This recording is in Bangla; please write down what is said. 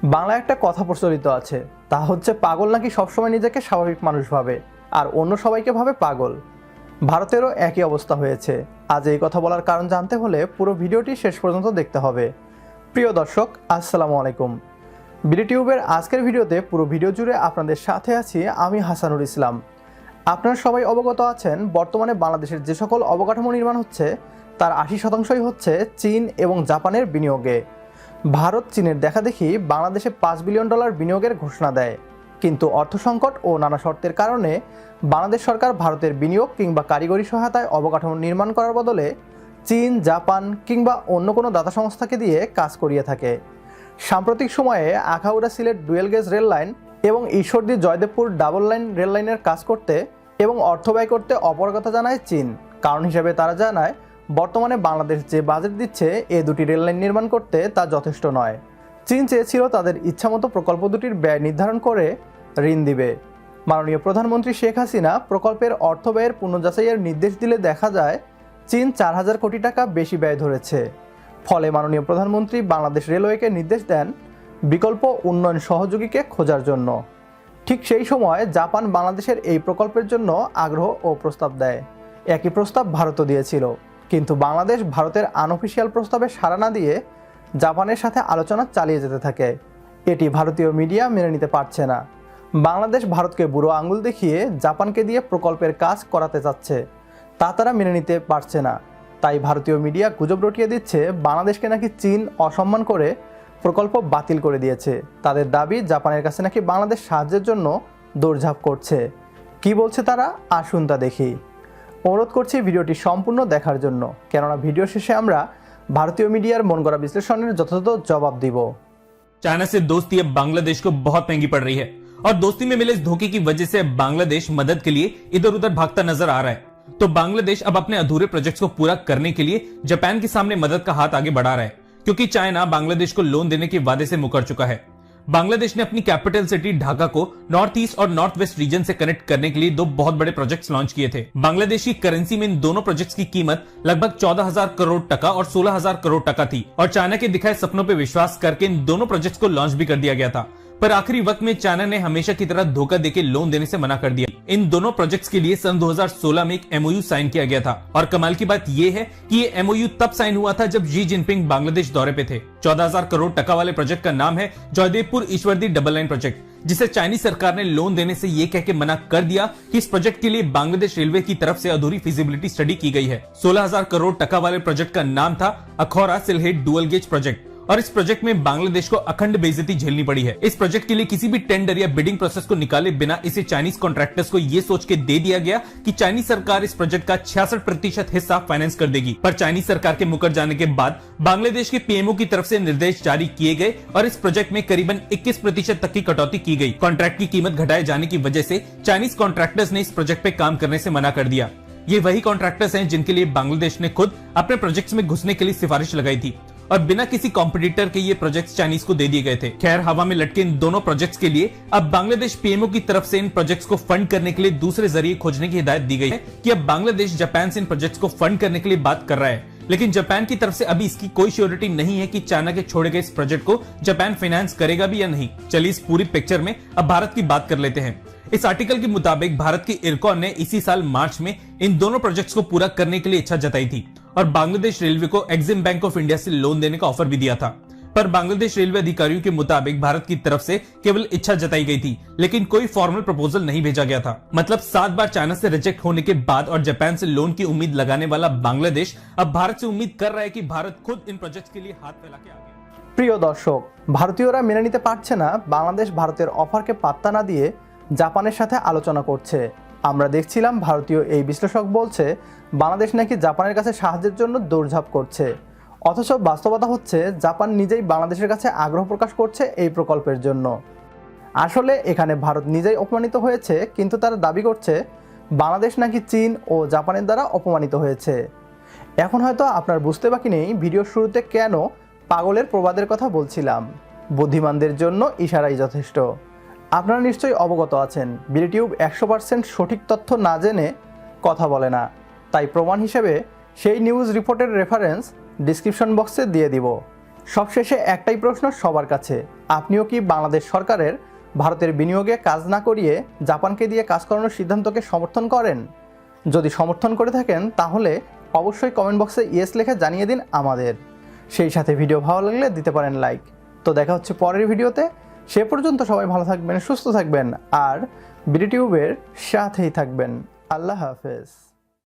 বাংলায় একটা কথা প্রচলিত আছে, তা হচ্ছে পাগল নাকি সবসময় নিজেকে স্বাভাবিক মানুষ ভাবে আর অন্য সবাইকে ভাবে পাগল। ভারতেরও একই অবস্থা হয়েছে। আজ এই কথা বলার কারণ জানতে হলে পুরো ভিডিওটি শেষ পর্যন্ত দেখতে হবে। প্রিয় দর্শক, আসসালামু আলাইকুম। বিডিটিউবের আজকের ভিডিওতে পুরো ভিডিও জুড়ে আপনাদের সাথে আছি আমি হাসানুর ইসলাম। আপনারা সবাই অবগত আছেন, বর্তমানে বাংলাদেশের যে সকল অবকাঠামো নির্মাণ হচ্ছে তার 80% হচ্ছে চীন এবং জাপানের বিনিয়োগে। ভারত চীনের দেখাদেখি বাংলাদেশে $5 বিলিয়ন বিনিয়োগের ঘোষণা দেয়, কিন্তু অর্থ সংকট ও নানা শর্তের কারণে বাংলাদেশ সরকার ভারতের বিনিয়োগ কিংবা কারিগরি সহায়তায় অবকাঠামো নির্মাণ করার বদলে চীন, জাপান কিংবা অন্য কোনো দাতা সংস্থাকে দিয়ে কাজ করিয়ে থাকে। সাম্প্রতিক সময়ে Akhaura Sylhet dual gauge rail line এবং Ishwardi Joydebpur double line rail লাইনের কাজ করতে এবং অর্থ ব্যয় করতে অপারগতা জানায় চীন। কারণ হিসেবে তারা জানায়, বর্তমানে বাংলাদেশ যে বাজেট দিচ্ছে এ দুটি রেললাইন নির্মাণ করতে তা যথেষ্ট নয়। চীন চেয়েছিল তাদের ইচ্ছামতো প্রকল্প দুটির ব্যয় নির্ধারণ করে ঋণ দিবে। মাননীয় প্রধানমন্ত্রী শেখ হাসিনা প্রকল্পের অর্থ ব্যয়ের পুনর্যাচাইয়ের নির্দেশ দিলে দেখা যায় চীন 4,000 কোটি টাকা বেশি ব্যয় ধরেছে। ফলে মাননীয় প্রধানমন্ত্রী বাংলাদেশ রেলওয়েকে নির্দেশ দেন বিকল্প উন্নয়ন সহযোগীকে খোঁজার জন্য। ঠিক সেই সময় জাপান বাংলাদেশের এই প্রকল্পের জন্য আগ্রহ ও প্রস্তাব দেয়। একই প্রস্তাব ভারতও দিয়েছিল, কিন্তু বাংলাদেশ ভারতের আনঅফিসিয়াল প্রস্তাবে সাড়া না দিয়ে জাপানের সাথে আলোচনা চালিয়ে যেতে থাকে। এটি ভারতীয় মিডিয়া মেনে নিতে পারছে না। বাংলাদেশ ভারতকে বুড়ো আঙুল দেখিয়ে জাপানকে দিয়ে প্রকল্পের কাজ করাতে চাচ্ছে, তা তারা মেনে নিতে পারছে না। তাই ভারতীয় মিডিয়া গুজব রটিয়ে দিচ্ছে বাংলাদেশকে নাকি চীন অসম্মান করে প্রকল্প বাতিল করে দিয়েছে। তাদের দাবি জাপানের কাছে নাকি বাংলাদেশ সাহায্যের জন্য দৌড়ঝাঁপ করছে। কি বলছে তারা, আসুন তা দেখি। অনুরোধ করছি ভিডিওটি সম্পূর্ণ দেখার জন্য, কেননা ভিডিও শেষে আমরা ভারতীয় মিডিয়ার মন গড়া বিশ্লেষণের যথাযথ জবাব দিব। चाइना से दोस्ती अब बांग्लादेश को बहुत महंगी पड़ रही है और दोस्ती में मिले इस धोखे की वजह से बांग्लादेश मदद के लिए इधर उधर भागता नजर आ रहा है। तो बांग्लादेश अब अपने अधूरे प्रोजेक्ट्स को पूरा करने के लिए जापान के सामने मदद का हाथ आगे बढ़ा रहा है, क्योंकि चाइना बांग्लादेश को लोन देने के वादे से मुकर चुका है। बांग्लादेश ने अपनी कैपिटल सिटी ढाका को नॉर्थ ईस्ट और नॉर्थ वेस्ट रीजन से कनेक्ट करने के लिए 2 बहुत बड़े प्रोजेक्ट्स लॉन्च किए थे। बांग्लादेश की करेंसी में इन दोनों प्रोजेक्ट्स की कीमत लगभग 14,000 करोड़ टका और 16,000 करोड़ टका थी और चाइना के दिखाए सपनों पर विश्वास करके इन दोनों प्रोजेक्ट्स को लॉन्च भी कर दिया गया था। पर आखिरी वक्त में चाइना ने हमेशा की तरह धोखा देके लोन देने से मना कर दिया। इन दोनों प्रोजेक्ट्स के लिए सन 2016 में एक एमओयू साइन किया गया था और कमाल की बात यह है कि ये एमओयू तब साइन हुआ था जब शी जिनपिंग बांग्लादेश दौरे पे थे। 14,000 करोड़ टका वाले प्रोजेक्ट का नाम है Jaidevpur Ishwardi double line project, जिसे चाइनीज सरकार ने लोन देने से ये कह के मना कर दिया कि इस प्रोजेक्ट के लिए बांग्लादेश रेलवे की तरफ से अधूरी फिजिबिलिटी स्टडी की गई है। 16,000 करोड़ टका वाले प्रोजेक्ट का नाम था Akhaura Sylhet dual gauge project और इस प्रोजेक्ट में बांग्लादेश को अखंड बेइज्जती झेलनी पड़ी है। इस प्रोजेक्ट के लिए किसी भी टेंडर या बिडिंग प्रोसेस को निकाले बिना इसे चाइनीज कॉन्ट्रैक्टर्स को ये सोच के दे दिया गया कि चाइनीज सरकार इस प्रोजेक्ट का 66% हिस्सा फाइनेंस कर देगी। पर चाइनीज सरकार के मुकर जाने के बाद बांग्लादेश के पीएमओ की तरफ से निर्देश जारी किए गए और इस प्रोजेक्ट में करीबन 21% तक की कटौती की गई। कॉन्ट्रैक्ट की कीमत घटाए जाने की वजह से चाइनीज कॉन्ट्रैक्टर्स ने इस प्रोजेक्ट पे काम करने से मना कर दिया। ये वही कॉन्ट्रैक्टर्स हैं जिनके लिए बांग्लादेश ने खुद अपने प्रोजेक्ट्स में घुसने के लिए सिफारिश लगाई थी और बिना किसी कॉम्पिटिटर के ये प्रोजेक्ट्स चाइनीज को दे दिए गए थे। खैर, हवा में लटके इन दोनों प्रोजेक्ट्स के लिए अब बांग्लादेश पीएमओ की तरफ से इन प्रोजेक्ट्स को फंड करने के लिए दूसरे जरिए खोजने की हिदायत दी गई है कि अब बांग्लादेश जापान से इन प्रोजेक्ट्स को फंड करने के लिए बात कर रहा है। लेकिन जापान की तरफ से अभी इसकी कोई श्योरिटी नहीं है कि चाइना के छोड़े गए इस प्रोजेक्ट को जापान फाइनेंस करेगा भी या नहीं। चलिए इस पूरी पिक्चर में अब भारत की बात कर लेते हैं। इस आर्टिकल के मुताबिक भारत की इरकॉन ने इसी साल मार्च में इन दोनों प्रोजेक्ट्स को पूरा करने के लिए इच्छा जताई थी और बांग्लादेश रेलवे को एक्सिम बैंक ऑफ इंडिया से लोन देने का ऑफर भी दिया था। पर बांग्लादेश रेलवे अधिकारियों के मुताबिक भारत की तरफ से केवल इच्छा जताई गई थी, लेकिन कोई फॉर्मल प्रपोजल नहीं भेजा गया था। मतलब 7 बार चाइना से रिजेक्ट होने के बाद और जापान से लोन की उम्मीद लगाने वाला बांग्लादेश अब भारत से उम्मीद कर रहा है कि भारत खुद इन प्रोजेक्ट्स के लिए हाथ फैला के आगे। প্রিয় দর্শক, ভারতীয়রা মেনে নিতে পারছে না বাংলাদেশ ভারতের অফারকে পাত্তা না দিয়ে জাপানের সাথে আলোচনা করছে। আমরা দেখছিলাম ভারতীয় এই বিশ্লেষক বলছে বাংলাদেশ নাকি জাপানের কাছে সাহায্যের জন্য দৌড়ঝাঁপ করছে, অথচ বাস্তবতা হচ্ছে জাপান নিজেই বাংলাদেশের কাছে আগ্রহ প্রকাশ করছে এই প্রকল্পের জন্য। আসলে এখানে ভারত নিজেই অপমানিত হয়েছে, কিন্তু তারা দাবি করছে বাংলাদেশ নাকি চীন ও জাপানের দ্বারা অপমানিত হয়েছে। এখন হয়তো আপনার বুঝতে বাকি নেই ভিডিওর শুরুতে কেন পাগলের প্রবাদের কথা বলছিলাম। বুদ্ধিমানদের জন্য ইশারাই যথেষ্ট। আপনারা নিশ্চয়ই অবগত আছেন, বিডিটিউব 100% সঠিক তথ্য না জেনে কথা বলে না। তাই প্রমাণ হিসেবে সেই নিউজ রিপোর্টের রেফারেন্স ডিসক্রিপশন বক্সে দিয়ে দিব। সবশেষে একটাই প্রশ্ন সবার কাছে, আপনিও কি বাংলাদেশ সরকারের ভারতের বিনিয়োগে কাজ না করিয়ে জাপানকে দিয়ে কাজ করানোর সিদ্ধান্তকে সমর্থন করেন? যদি সমর্থন করে থাকেন তাহলে অবশ্যই কমেন্ট বক্সে ইয়েস লিখে জানিয়ে দিন আমাদের। সেই সাথে ভিডিও ভালো লাগলে দিতে পারেন লাইক। তো দেখা হচ্ছে পরের ভিডিওতে। সে পর্যন্ত সবাই ভালো থাকবেন, সুস্থ থাকবেন আর বিডি টিউবের সাথেই থাকবেন। আল্লাহ হাফেজ।